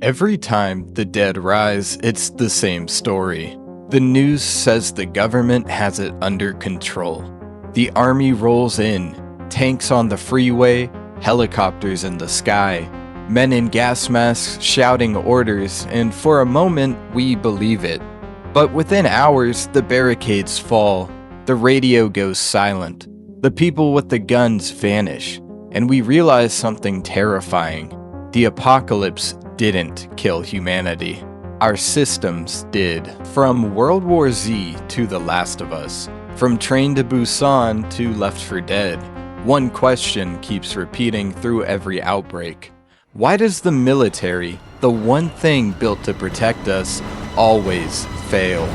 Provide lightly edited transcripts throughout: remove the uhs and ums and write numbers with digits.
Every time the dead rise, it's the same story. The news says the government has it under control. The army rolls in, tanks on the freeway, helicopters in the sky, men in gas masks shouting orders, and for a moment we believe it. But within hours, the barricades fall, the radio goes silent, the people with the guns vanish, and we realize something terrifying. The apocalypse didn't kill humanity. Our systems did. From World War Z to The Last of Us, from Train to Busan to Left 4 Dead, one question keeps repeating through every outbreak. Why does the military, the one thing built to protect us, always fail?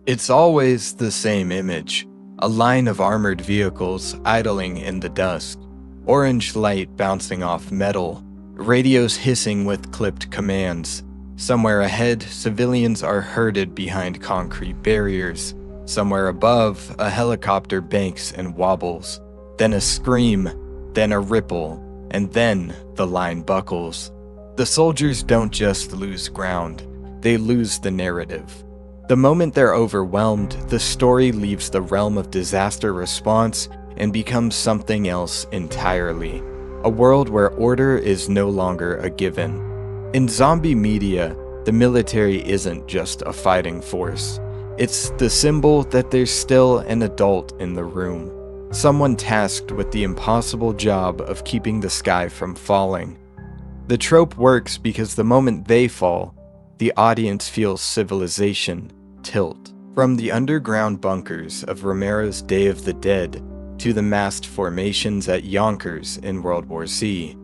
It's always the same image, a line of armored vehicles idling in the dusk, orange light bouncing off metal, radios hissing with clipped commands. Somewhere ahead, civilians are herded behind concrete barriers. Somewhere above, a helicopter banks and wobbles. Then a scream, then a ripple, and then the line buckles. The soldiers don't just lose ground, they lose the narrative. The moment they're overwhelmed, the story leaves the realm of disaster response and becomes something else entirely. A world where order is no longer a given. In zombie media, the military isn't just a fighting force. It's the symbol that there's still an adult in the room. Someone tasked with the impossible job of keeping the sky from falling. The trope works because the moment they fall, the audience feels civilization tilt. From the underground bunkers of Romero's Day of the Dead to the massed formations at Yonkers in World War Z.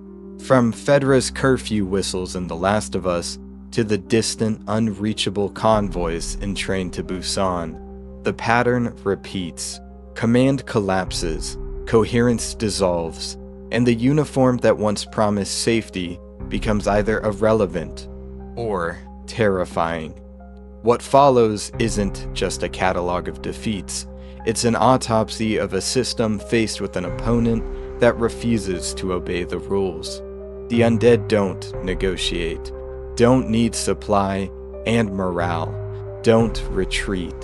From Fedra's curfew whistles in The Last of Us to the distant, unreachable convoys in Train to Busan, the pattern repeats. Command collapses, coherence dissolves, and the uniform that once promised safety becomes either irrelevant or terrifying. What follows isn't just a catalog of defeats, it's an autopsy of a system faced with an opponent that refuses to obey the rules. The undead don't negotiate, don't need supply and morale, don't retreat.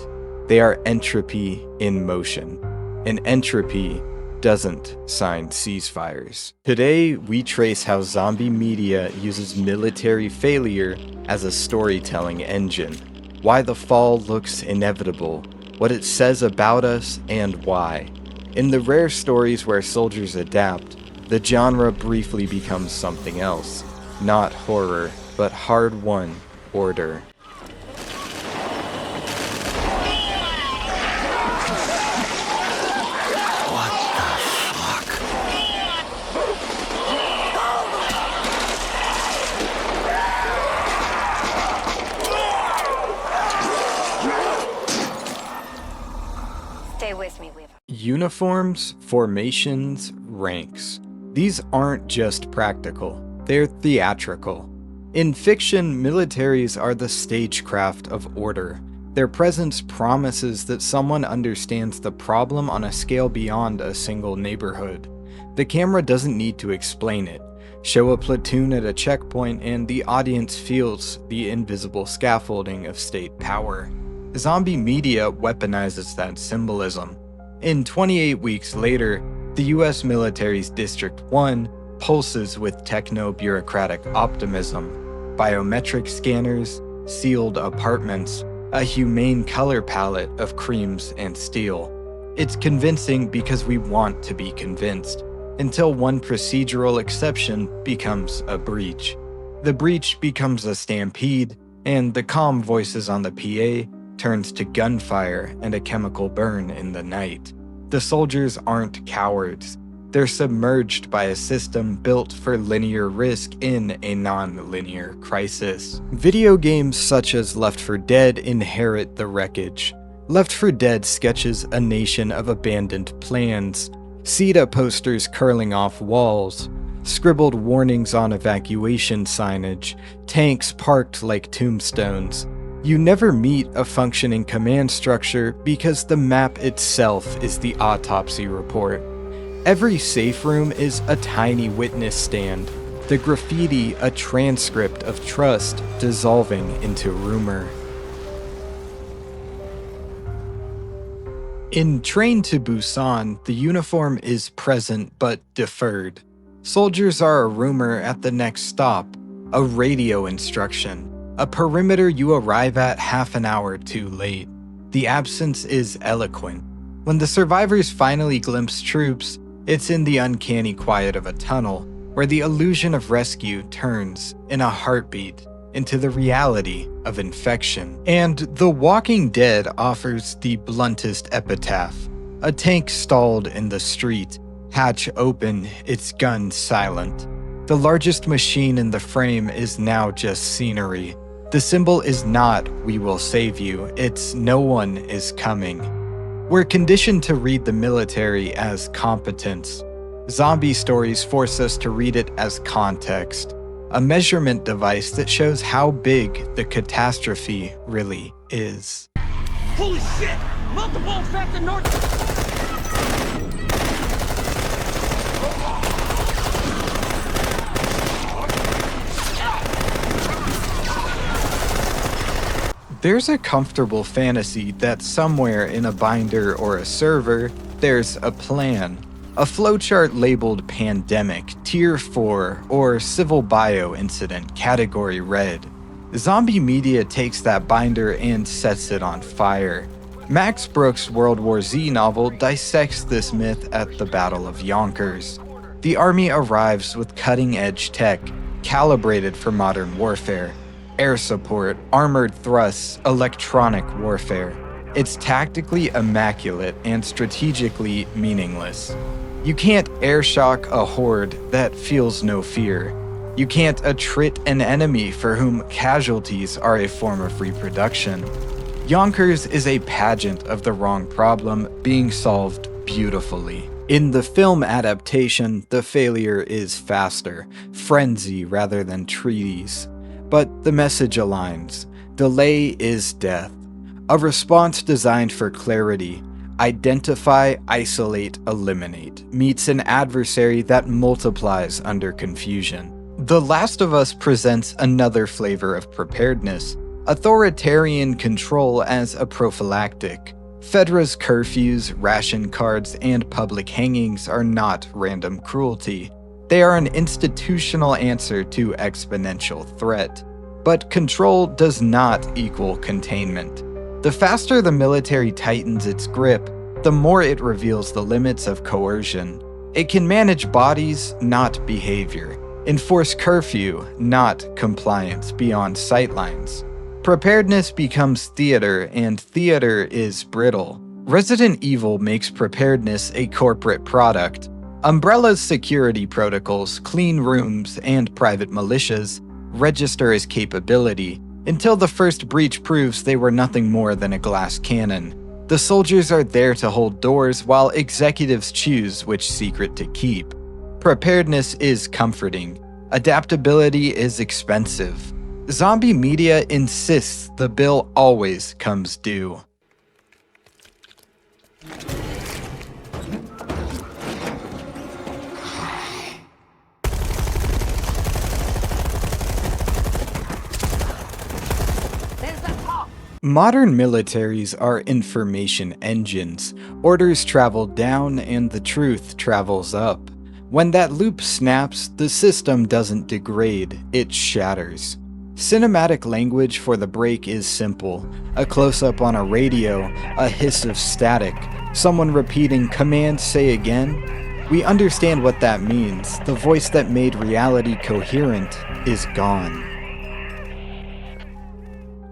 They are entropy in motion, and entropy doesn't sign ceasefires. Today, we trace how zombie media uses military failure as a storytelling engine, why the fall looks inevitable, what it says about us, and why. In the rare stories where soldiers adapt, the genre briefly becomes something else. Not horror, but hard-won order. Uniforms, formations, ranks. These aren't just practical, they're theatrical. In fiction, militaries are the stagecraft of order. Their presence promises that someone understands the problem on a scale beyond a single neighborhood. The camera doesn't need to explain it. Show a platoon at a checkpoint and the audience feels the invisible scaffolding of state power. Zombie media weaponizes that symbolism. In 28 weeks later, the US military's District 1 pulses with techno-bureaucratic optimism. Biometric scanners, sealed apartments, a humane color palette of creams and steel. It's convincing because we want to be convinced, until one procedural exception becomes a breach. The breach becomes a stampede, and the calm voices on the PA turns to gunfire and a chemical burn in the night. The soldiers aren't cowards. They're submerged by a system built for linear risk in a non-linear crisis. Video games such as Left 4 Dead inherit the wreckage. Left 4 Dead sketches a nation of abandoned plans, CETA posters curling off walls, scribbled warnings on evacuation signage, tanks parked like tombstones. You never meet a functioning command structure because the map itself is the autopsy report. Every safe room is a tiny witness stand, the graffiti a transcript of trust dissolving into rumor. In Train to Busan, the uniform is present but deferred. Soldiers are a rumor at the next stop, a radio instruction, a perimeter you arrive at half an hour too late. The absence is eloquent. When the survivors finally glimpse troops, it's in the uncanny quiet of a tunnel, where the illusion of rescue turns, in a heartbeat, into the reality of infection. And The Walking Dead offers the bluntest epitaph. A tank stalled in the street, hatch open, its gun silent. The largest machine in the frame is now just scenery. The symbol is not "we will save you," it's "no one is coming." We're conditioned to read the military as competence. Zombie stories force us to read it as context, a measurement device that shows how big the catastrophe really is. Holy shit! Multiple infected north. There's a comfortable fantasy that somewhere in a binder or a server, there's a plan. A flowchart labeled Pandemic, Tier 4, or Civil Bio Incident, Category Red. Zombie media takes that binder and sets it on fire. Max Brooks' World War Z novel dissects this myth at the Battle of Yonkers. The army arrives with cutting-edge tech, calibrated for modern warfare. Air support, armored thrusts, electronic warfare. It's tactically immaculate and strategically meaningless. You can't airshock a horde that feels no fear. You can't attrit an enemy for whom casualties are a form of reproduction. Yonkers is a pageant of the wrong problem being solved beautifully. In the film adaptation, the failure is faster, frenzy rather than treaties. But the message aligns. Delay is death. A response designed for clarity, identify, isolate, eliminate, meets an adversary that multiplies under confusion. The Last of Us presents another flavor of preparedness, authoritarian control as a prophylactic. Fedra's curfews, ration cards, and public hangings are not random cruelty. They are an institutional answer to exponential threat. But control does not equal containment. The faster the military tightens its grip, the more it reveals the limits of coercion. It can manage bodies, not behavior. Enforce curfew, not compliance beyond sightlines. Preparedness becomes theater, and theater is brittle. Resident Evil makes preparedness a corporate product. Umbrella's security protocols, clean rooms, and private militias register as capability until the first breach proves they were nothing more than a glass cannon. The soldiers are there to hold doors while executives choose which secret to keep. Preparedness is comforting. Adaptability is expensive. Zombie media insists the bill always comes due. Modern militaries are information engines. Orders travel down and the truth travels up. When that loop snaps, the system doesn't degrade, it shatters. Cinematic language for the break is simple. A close-up on a radio, a hiss of static, someone repeating "command say again." We understand what that means. The voice that made reality coherent is gone.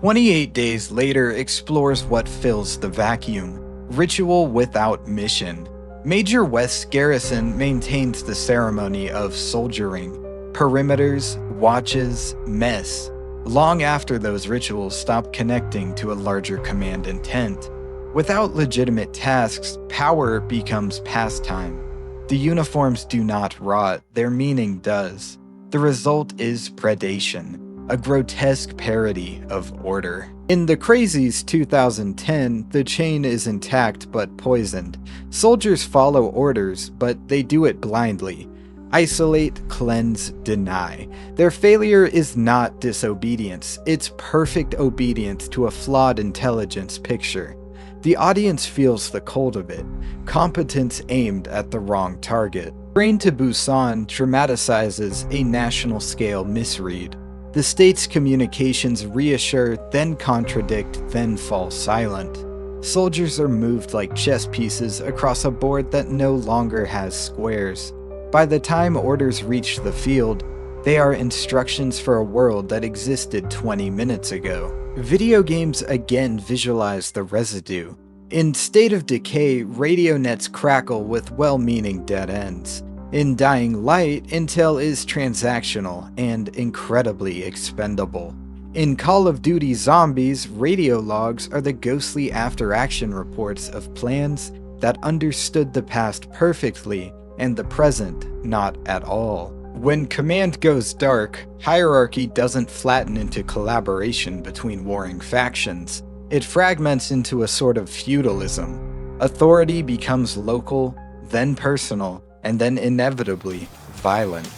28 Days Later explores what fills the vacuum. Ritual without mission. Major West's garrison maintains the ceremony of soldiering. Perimeters, watches, mess. Long after those rituals stop connecting to a larger command intent. Without legitimate tasks, power becomes pastime. The uniforms do not rot, their meaning does. The result is predation, a grotesque parody of order. In The Crazies 2010, the chain is intact but poisoned. Soldiers follow orders, but they do it blindly. Isolate, cleanse, deny. Their failure is not disobedience, it's perfect obedience to a flawed intelligence picture. The audience feels the cold of it, competence aimed at the wrong target. Train to Busan dramatizes a national-scale misread. The state's communications reassure, then contradict, then fall silent. Soldiers are moved like chess pieces across a board that no longer has squares. By the time orders reach the field, they are instructions for a world that existed 20 minutes ago. Video games again visualize the residue. In State of Decay, radio nets crackle with well-meaning dead ends. In Dying Light, intel is transactional and incredibly expendable. In Call of Duty Zombies, radio logs are the ghostly after-action reports of plans that understood the past perfectly and the present not at all. When command goes dark, hierarchy doesn't flatten into collaboration between warring factions. It fragments into a sort of feudalism. Authority becomes local, then personal, and then inevitably violent.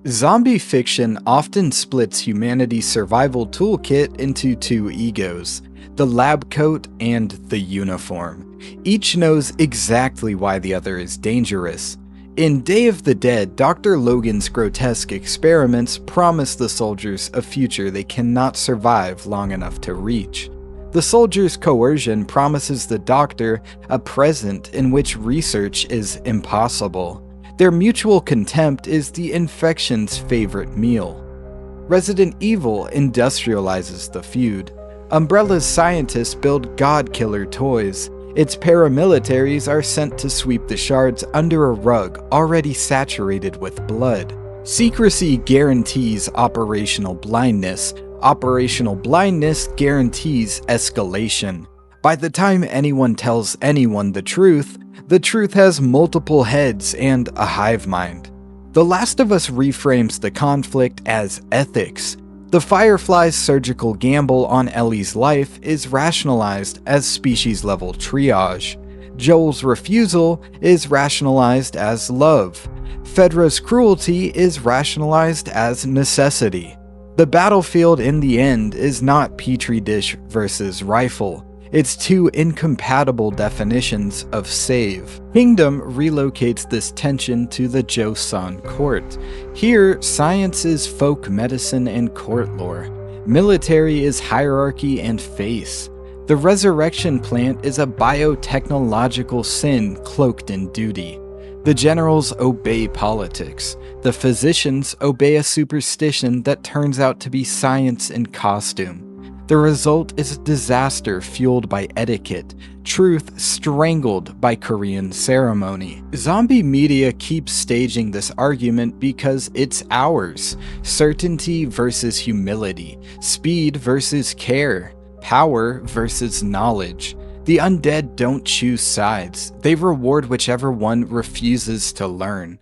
Zombie fiction often splits humanity's survival toolkit into two egos, the lab coat and the uniform. Each knows exactly why the other is dangerous. In Day of the Dead, Dr. Logan's grotesque experiments promise the soldiers a future they cannot survive long enough to reach. The soldiers' coercion promises the doctor a present in which research is impossible. Their mutual contempt is the infection's favorite meal. Resident Evil industrializes the feud. Umbrella's scientists build god-killer toys. Its paramilitaries are sent to sweep the shards under a rug already saturated with blood. Secrecy guarantees operational blindness. Operational blindness guarantees escalation. By the time anyone tells anyone the truth has multiple heads and a hive mind. The Last of Us reframes the conflict as ethics. The Firefly's surgical gamble on Ellie's life is rationalized as species-level triage. Joel's refusal is rationalized as love. Fedra's cruelty is rationalized as necessity. The battlefield in the end is not petri dish versus rifle. It's two incompatible definitions of save. Kingdom relocates this tension to the Joseon court. Here, science is folk medicine and court lore. Military is hierarchy and face. The resurrection plant is a biotechnological sin cloaked in duty. The generals obey politics. The physicians obey a superstition that turns out to be science in costume. The result is a disaster fueled by etiquette, truth strangled by Korean ceremony. Zombie media keeps staging this argument because it's ours. Certainty versus humility, speed versus care, power versus knowledge. The undead don't choose sides, they reward whichever one refuses to learn.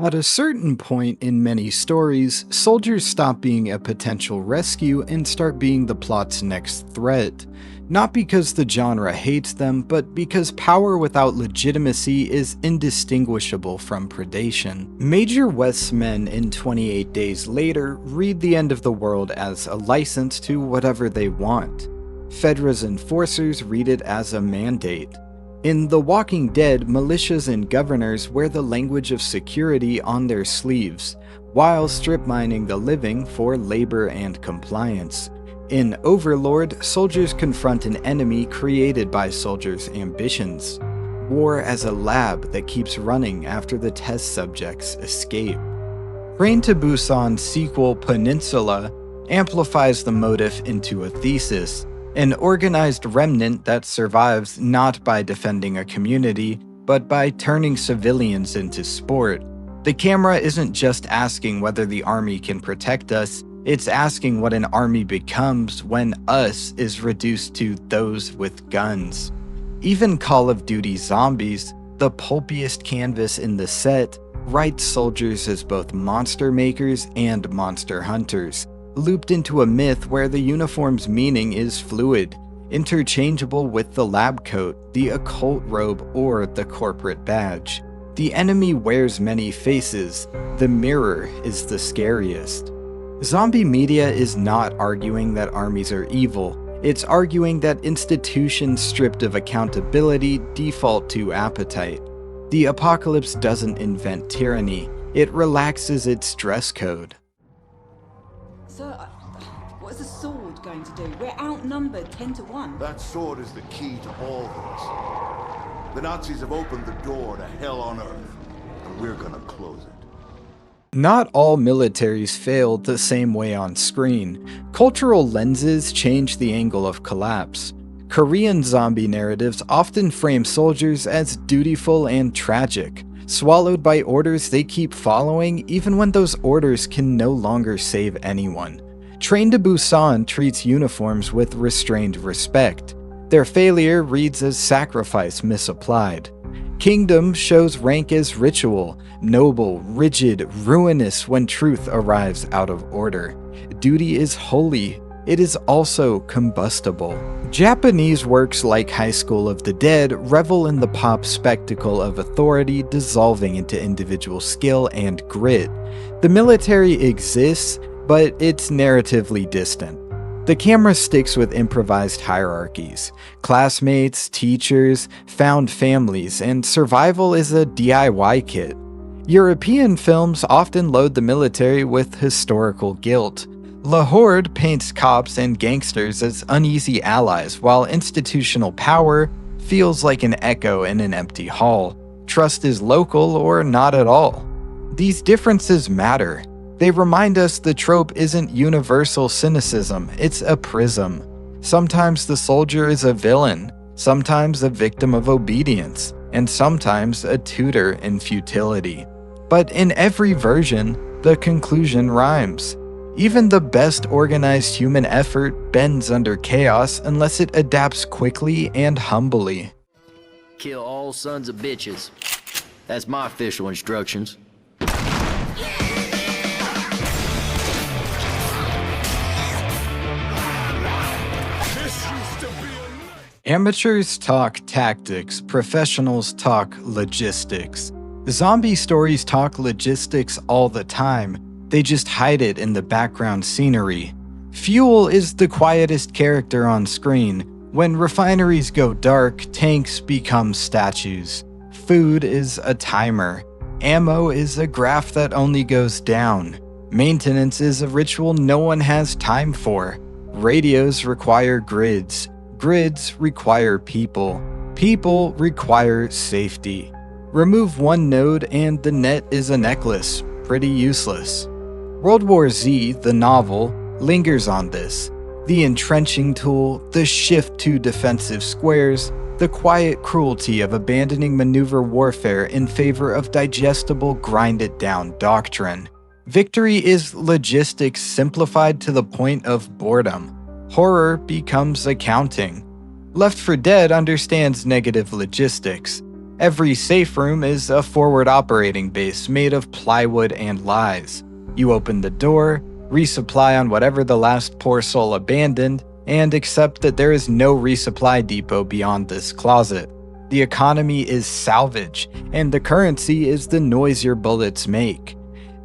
At a certain point in many stories, soldiers stop being a potential rescue and start being the plot's next threat. Not because the genre hates them, but because power without legitimacy is indistinguishable from predation. Major West's men in 28 Days Later read the end of the world as a license to whatever they want. Fedra's enforcers read it as a mandate. In The Walking Dead, militias and governors wear the language of security on their sleeves, while strip mining the living for labor and compliance. In Overlord, soldiers confront an enemy created by soldiers' ambitions. War as a lab that keeps running after the test subjects escape. Train to Busan's sequel Peninsula amplifies the motive into a thesis, an organized remnant that survives not by defending a community, but by turning civilians into sport. The camera isn't just asking whether the army can protect us, it's asking what an army becomes when us is reduced to those with guns. Even Call of Duty Zombies, the pulpiest canvas in the set, writes soldiers as both monster makers and monster hunters, looped into a myth where the uniform's meaning is fluid, interchangeable with the lab coat, the occult robe, or the corporate badge. The enemy wears many faces, the mirror is the scariest. Zombie media is not arguing that armies are evil, it's arguing that institutions stripped of accountability default to appetite. The apocalypse doesn't invent tyranny, it relaxes its dress code. Sir, what is the sword going to do? We're outnumbered 10-1. That sword is the key to all this. The Nazis have opened the door to hell on earth, and we're gonna close it. Not all militaries fail the same way on screen. Cultural lenses change the angle of collapse. Korean zombie narratives often frame soldiers as dutiful and tragic, swallowed by orders they keep following even when those orders can no longer save anyone. Train to Busan treats uniforms with restrained respect. Their failure reads as sacrifice misapplied. Kingdom shows rank as ritual, noble, rigid, ruinous when truth arrives out of order. Duty is holy. It is also combustible. Japanese works like High School of the Dead revel in the pop spectacle of authority dissolving into individual skill and grit. The military exists, but it's narratively distant. The camera sticks with improvised hierarchies. Classmates, teachers, found families, and survival is a DIY kit. European films often load the military with historical guilt. La Horde paints cops and gangsters as uneasy allies, while institutional power feels like an echo in an empty hall. Trust is local or not at all. These differences matter. They remind us the trope isn't universal cynicism, it's a prism. Sometimes the soldier is a villain, sometimes a victim of obedience, and sometimes a tutor in futility. But in every version, the conclusion rhymes. Even the best organized human effort bends under chaos unless it adapts quickly and humbly. Kill all sons of bitches. That's my official instructions. Amateurs talk tactics, professionals talk logistics. Zombie stories talk logistics all the time, they just hide it in the background scenery. Fuel is the quietest character on screen. When refineries go dark, tanks become statues. Food is a timer. Ammo is a graph that only goes down. Maintenance is a ritual no one has time for. Radios require grids. Grids require people. People require safety. Remove one node and the net is a necklace. Pretty useless. World War Z, the novel, lingers on this. The entrenching tool, the shift to defensive squares, the quiet cruelty of abandoning maneuver warfare in favor of digestible grind-it-down doctrine. Victory is logistics simplified to the point of boredom. Horror becomes accounting. Left 4 Dead understands negative logistics. Every safe room is a forward operating base made of plywood and lies. You open the door, resupply on whatever the last poor soul abandoned, and accept that there is no resupply depot beyond this closet. The economy is salvage, and the currency is the noise your bullets make.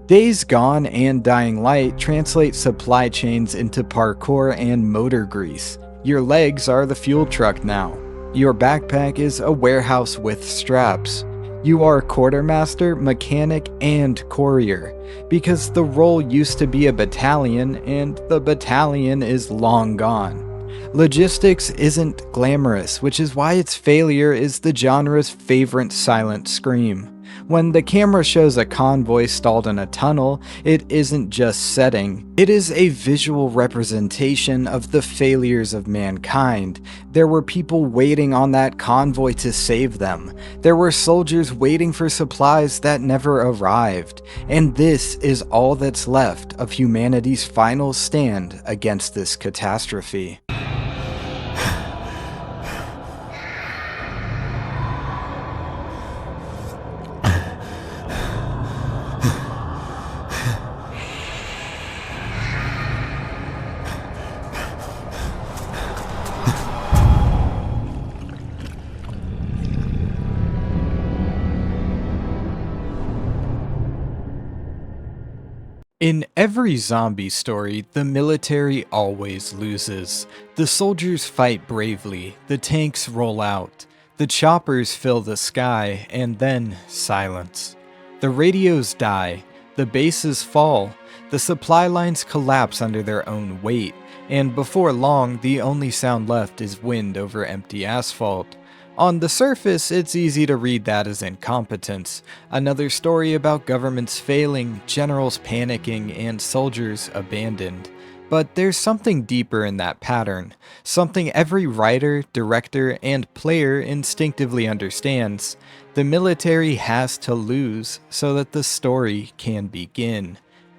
Days Gone and Dying Light translate supply chains into parkour and motor grease. Your legs are the fuel truck now. Your backpack is a warehouse with straps. You are quartermaster, mechanic, and courier, because the role used to be a battalion, and the battalion is long gone. Logistics isn't glamorous, which is why its failure is the genre's favorite silent scream. When the camera shows a convoy stalled in a tunnel, it isn't just setting, it is a visual representation of the failures of mankind. There were people waiting on that convoy to save them. There were soldiers waiting for supplies that never arrived. And this is all that's left of humanity's final stand against this catastrophe. In every zombie story, the military always loses. The soldiers fight bravely, the tanks roll out, the choppers fill the sky, and then silence. The radios die, the bases fall, the supply lines collapse under their own weight, and before long, the only sound left is wind over empty asphalt. On the surface, it's easy to read that as incompetence, another story about governments failing, generals panicking, and soldiers abandoned. But there's something deeper in that pattern, something every writer, director, and player instinctively understands. The military has to lose so that the story can begin.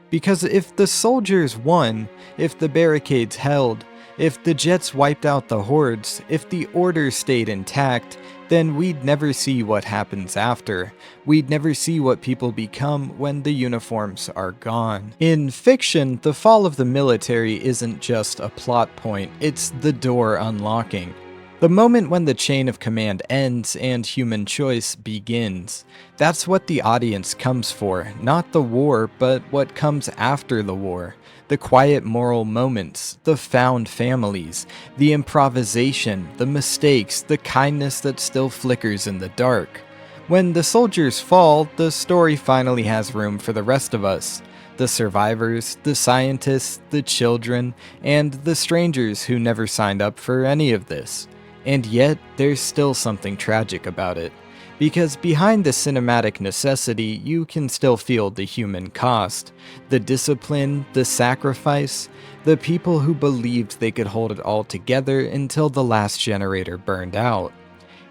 Because if the soldiers won, if the barricades held, if the jets wiped out the hordes, if the order stayed intact, then we'd never see what happens after. We'd never see what people become when the uniforms are gone. In fiction, the fall of the military isn't just a plot point, it's the door unlocking. The moment when the chain of command ends and human choice begins. That's what the audience comes for, not the war, but what comes after the war. The quiet moral moments, the found families, the improvisation, the mistakes, the kindness that still flickers in the dark. When the soldiers fall, the story finally has room for the rest of us. The survivors, the scientists, the children, and the strangers who never signed up for any of this. And yet, there's still something tragic about it. Because behind the cinematic necessity, you can still feel the human cost. The discipline, the sacrifice, the people who believed they could hold it all together until the last generator burned out.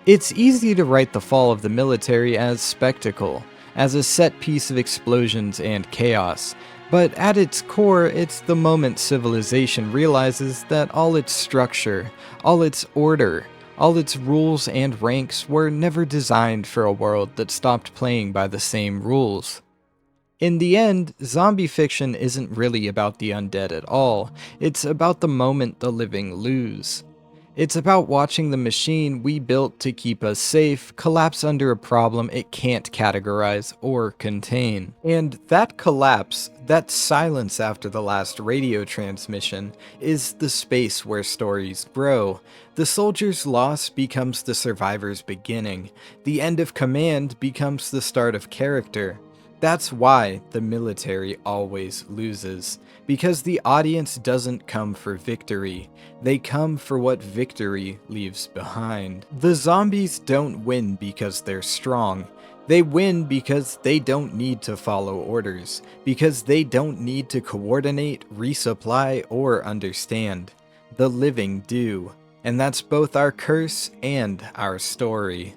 It's easy to write the fall of the military as spectacle, as a set piece of explosions and chaos. But at its core, it's the moment civilization realizes that all its structure, all its order, all its rules and ranks were never designed for a world that stopped playing by the same rules. In the end, zombie fiction isn't really about the undead at all, it's about the moment the living lose. It's about watching the machine we built to keep us safe collapse under a problem it can't categorize or contain. And that collapse, that silence after the last radio transmission, is the space where stories grow. The soldier's loss becomes the survivor's beginning. The end of command becomes the start of character. That's why the military always loses. Because the audience doesn't come for victory. They come for what victory leaves behind. The zombies don't win because they're strong. They win because they don't need to follow orders. Because they don't need to coordinate, resupply, or understand. The living do. And that's both our curse and our story.